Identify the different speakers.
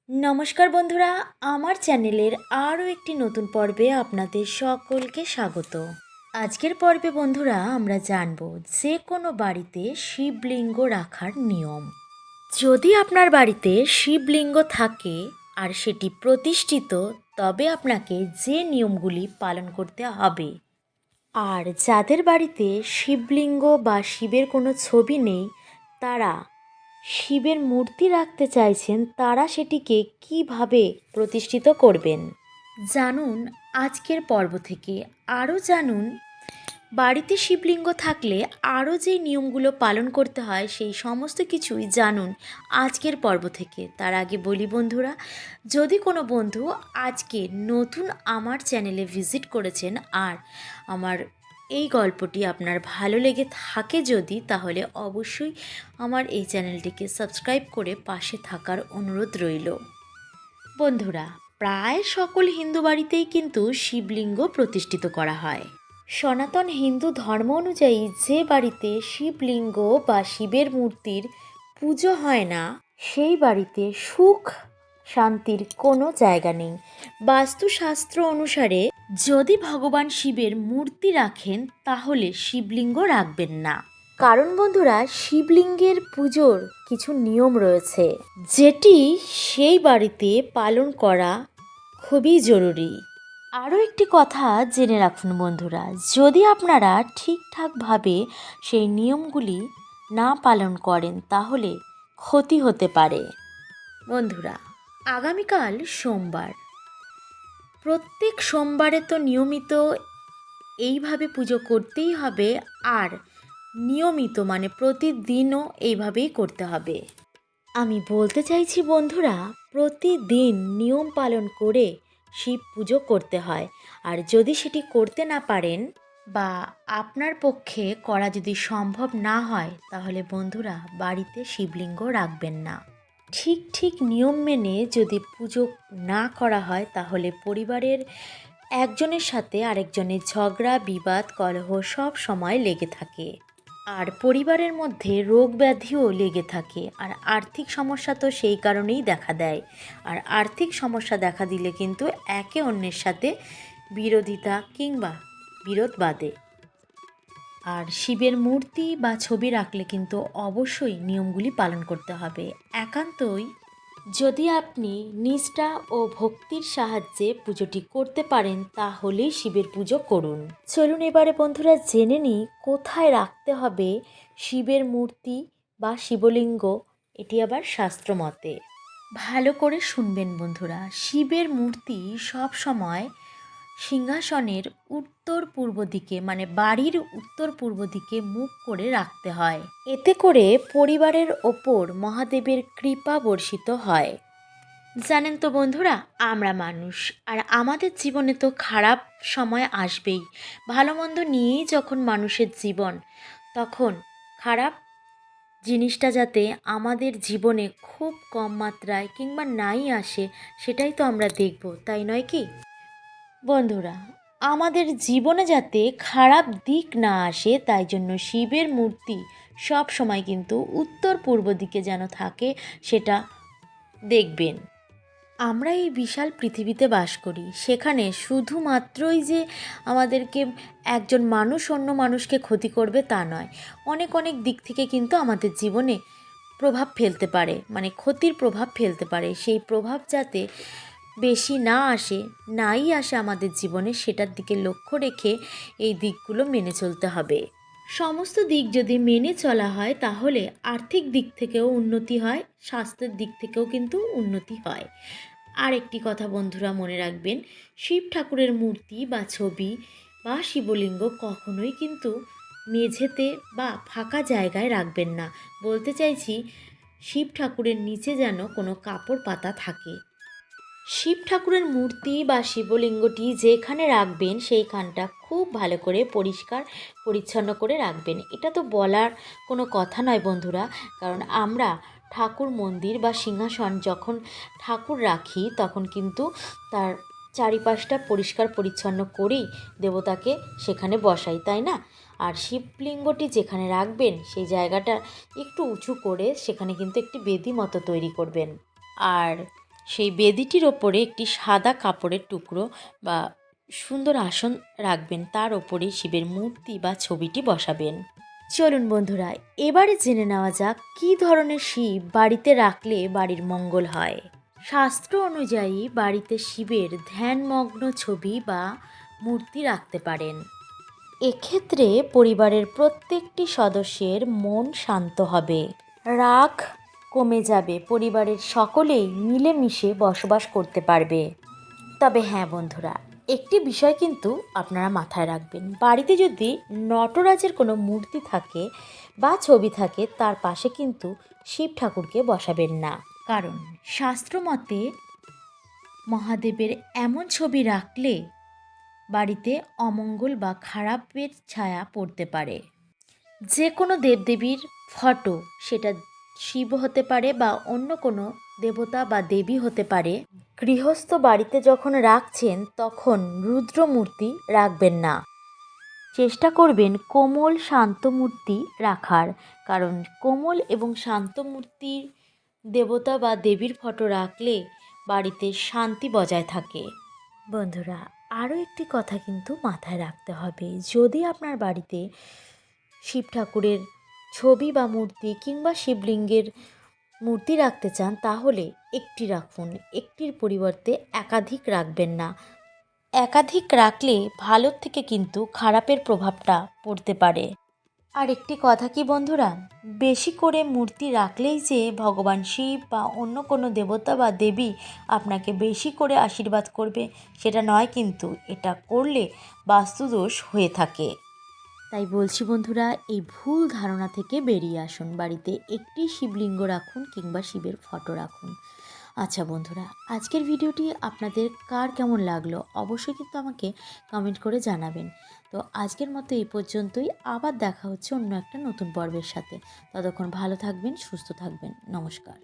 Speaker 1: নমস্কার বন্ধুরা, আমার চ্যানেলের আরও একটি নতুন পর্বে আপনাদের সকলকে স্বাগত। আজকের পর্বে বন্ধুরা আমরা জানব যে কোনো বাড়িতে শিবলিঙ্গ রাখার নিয়ম। যদি আপনার বাড়িতে শিবলিঙ্গ থাকে আর সেটি প্রতিষ্ঠিত, তবে আপনাকে যে নিয়মগুলি পালন করতে হবে। আর যাদের বাড়িতে শিবলিঙ্গ বা শিবের কোনো ছবি নেই, তারা শিবের মূর্তি রাখতে চাইছেন, তারা সেটিকে কিভাবে প্রতিষ্ঠিত করবেন জানুন আজকের পর্ব থেকে। আরও জানুন বাড়িতে শিবলিঙ্গ থাকলে আরও যে নিয়মগুলো পালন করতে হয়, সেই সমস্ত কিছুই জানুন আজকের পর্ব থেকে। তার আগে বলি বন্ধুরা, যদি কোনো বন্ধু আজকে নতুন আমার চ্যানেলে ভিজিট করেছেন আর আমার এই গল্পটি আপনার ভালো লেগে থাকে যদি, তাহলে অবশ্যই আমার এই চ্যানেলটিকে সাবস্ক্রাইব করে পাশে থাকার অনুরোধ রইল। বন্ধুরা, প্রায় সকল হিন্দু বাড়িতেই কিন্তু শিবলিঙ্গ প্রতিষ্ঠিত করা হয়। সনাতন হিন্দু ধর্ম অনুযায়ী যে বাড়িতে শিবলিঙ্গ বা শিবের মূর্তির পুজো হয় না, সেই বাড়িতে সুখ শান্তির কোনো জায়গা নেই। বাস্তুশাস্ত্র অনুসারে যদি ভগবান শিবের মূর্তি রাখেন, তাহলে শিবলিঙ্গ রাখবেন না। কারণ বন্ধুরা, শিবলিঙ্গের পুজোর কিছু নিয়ম রয়েছে, যেটি সেই বাড়িতে পালন করা খুবই জরুরি। আরও একটি কথা জেনে রাখুন বন্ধুরা, যদি আপনারা ঠিকঠাকভাবে সেই নিয়মগুলি না পালন করেন, তাহলে ক্ষতি হতে পারে। বন্ধুরা, আগামীকাল সোমবার, প্রত্যেক সোমবারে তো নিয়মিত এইভাবে পুজো করতেই হবে, আর নিয়মিত মানে প্রতিদিনও এইভাবেই করতে হবে। আমি বলতে চাইছি বন্ধুরা, প্রতিদিন নিয়ম পালন করে শিব পুজো করতে হয়। আর যদি সেটি করতে না পারেন বা আপনার পক্ষে করা যদি সম্ভব না হয়, তাহলে বন্ধুরা বাড়িতে শিবলিঙ্গ রাখবেন না। ঠিক নিয়ম মেনে যদি পুজো না করা হয়, তাহলে পরিবারের একজনের সাথে আরেকজনের ঝগড়া বিবাদ কলহ সব সময় লেগে থাকে। আর পরিবারের মধ্যে রোগ ব্যাধিও লেগে থাকে। আর আর্থিক সমস্যা তো সেই কারণেই দেখা দেয়। আর আর্থিক সমস্যা দেখা দিলে কিন্তু একে অন্যের সাথে বিরোধিতা কিংবা বিরোধ বাধে। আর শিবের মূর্তি বা ছবি রাখলে কিন্তু অবশ্যই নিয়মগুলি পালন করতে হবে। একান্তই যদি আপনি নিষ্ঠা ও ভক্তির সাহায্যে পুজোটি করতে পারেন, তাহলেই শিবের পুজো করুন। চলুন এবারে বন্ধুরা জেনে নিই কোথায় রাখতে হবে শিবের মূর্তি বা শিবলিঙ্গ। এটি আবার শাস্ত্রমতে। ভালো করে শুনবেন বন্ধুরা, শিবের মূর্তি সব সময় সিংহাসনের উত্তর পূর্ব দিকে, মানে বাড়ির উত্তর পূর্ব দিকে মুখ করে রাখতে হয়। এতে করে পরিবারের ওপর মহাদেবের কৃপা বর্ষিত হয়। জানেন তো বন্ধুরা, আমরা মানুষ, আর আমাদের জীবনে তো খারাপ সময় আসবেই। ভালো মন্দ নিয়েই যখন মানুষের জীবন, তখন খারাপ জিনিসটা যাতে আমাদের জীবনে খুব কম মাত্রায় কিংবা নাই আসে, সেটাই তো আমরা দেখব, তাই নয় কি বন্ধুরা? আমাদের জীবনে যাতে খারাপ দিক না আসে, তাই জন্য শিবের মূর্তি সব সময় কিন্তু উত্তর পূর্ব দিকে যেন থাকে, সেটা দেখবেন। আমরা এই বিশাল পৃথিবীতে বাস করি, সেখানে শুধুমাত্রই যে আমাদেরকে একজন মানুষ অন্য মানুষকে ক্ষতি করবে তা নয়, অনেক দিক থেকে কিন্তু আমাদের জীবনে প্রভাব ফেলতে পারে, মানে ক্ষতির প্রভাব ফেলতে পারে। সেই প্রভাব যাতে বেশি না আসে, নাই আসে আমাদের জীবনে, সেটার দিকে লক্ষ্য রেখে এই দিকগুলো মেনে চলতে হবে। সমস্ত দিক যদি মেনে চলা হয়, তাহলে আর্থিক দিক থেকেও উন্নতি হয়, স্বাস্থ্যের দিক থেকেও কিন্তু উন্নতি হয়। আর একটি কথা বন্ধুরা মনে রাখবেন, শিব ঠাকুরের মূর্তি বা ছবি বা শিবলিঙ্গ কখনোই কিন্তু মেঝেতে বা ফাঁকা জায়গায় রাখবেন না। বলতে চাইছি, শিব ঠাকুরের নিচে যেন কোনো কাপড় পাতা থাকে। শিব ঠাকুরের মূর্তি বা শিবলিঙ্গটি যেখানে রাখবেন, সেইখানটা খুব ভালো করে পরিষ্কার পরিচ্ছন্ন করে রাখবেন। এটা তো বলার কোনো কথা নয় বন্ধুরা, কারণ আমরা ঠাকুর মন্দির বা সিংহাসন যখন ঠাকুর রাখি, তখন কিন্তু তার চারিপাশটা পরিষ্কার পরিচ্ছন্ন করেই দেবতাকে সেখানে বসাই, তাই না? আর শিবলিঙ্গটি যেখানে রাখবেন, সেই জায়গাটা একটু উঁচু করে সেখানে কিন্তু একটি বেদি মতো তৈরি করবেন। আর সেই বেদিটির ওপরে একটি সাদা কাপড়ের টুকরো বা সুন্দর আসন রাখবেন, তার ওপরে শিবের মূর্তি বা ছবিটি বসাবেন। চলুন বন্ধুরা, এবারে জেনে নেওয়া যাক কী ধরনের শিব বাড়িতে রাখলে বাড়ির মঙ্গল হয়। শাস্ত্র অনুযায়ী বাড়িতে শিবের ধ্যানমগ্ন ছবি বা মূর্তি রাখতে পারেন। এক্ষেত্রে পরিবারের প্রত্যেকটি সদস্যের মন শান্ত হবে, রাগ কমে যাবে, পরিবারের সকলেই মিলেমিশে বসবাস করতে পারবে। তবে হ্যাঁ বন্ধুরা, একটি বিষয় কিন্তু আপনারা মাথায় রাখবেন, বাড়িতে যদি নটরাজের কোনো মূর্তি থাকে বা ছবি থাকে তার পাশে কিন্তু শিব ঠাকুরকে বসাবেন না। কারণ শাস্ত্রমতে মহাদেবের এমন ছবি রাখলে বাড়িতে অমঙ্গল বা খারাপের ছায়া পড়তে পারে। যে কোনো দেবদেবীর ফটো, সেটা শিব হতে পারে বা অন্য কোনো দেবতা বা দেবী হতে পারে, গৃহস্থ বাড়িতে যখন রাখছেন তখন রুদ্র মূর্তি রাখবেন না। চেষ্টা করবেন কোমল শান্ত মূর্তি রাখার, কারণ কোমল এবং শান্ত মূর্তির দেবতা বা দেবীর ফটো রাখলে বাড়িতে শান্তি বজায় থাকে। বন্ধুরা, আরও একটি কথা কিন্তু মাথায় রাখতে হবে, যদি আপনার বাড়িতে শিব ঠাকুরের ছবি বা মূর্তি কিংবা শিবলিঙ্গের মূর্তি রাখতে চান তাহলে একটি রাখুন, একটির পরিবর্তে একাধিক রাখবেন না। একাধিক রাখলে ভালোর থেকে কিন্তু খারাপের প্রভাবটা পড়তে পারে। আর একটি কথা কি বন্ধুরা, বেশি করে মূর্তি রাখলেই যে ভগবান শিব বা অন্য কোনো দেবতা বা দেবী আপনাকে বেশি করে আশীর্বাদ করবে সেটা নয়, কিন্তু এটা করলে বাস্তুদোষ হয়ে থাকে। তাই বলছি বন্ধুরা, এই ভুল ধারণা থেকে বেরিয়ে আসুন, বাড়িতে একটি শিবলিঙ্গ রাখুন কিংবা শিবের ফটো রাখুন। আচ্ছা বন্ধুরা, আজকের ভিডিওটি আপনাদের কার কেমন লাগলো অবশ্যই কিন্তু আমাকে কমেন্ট করে জানাবেন। তো আজকের মতো এই পর্যন্তই, আবার দেখা হচ্ছে অন্য একটা নতুন পর্বের সাথে। ততক্ষণ ভালো থাকবেন, সুস্থ থাকবেন, নমস্কার।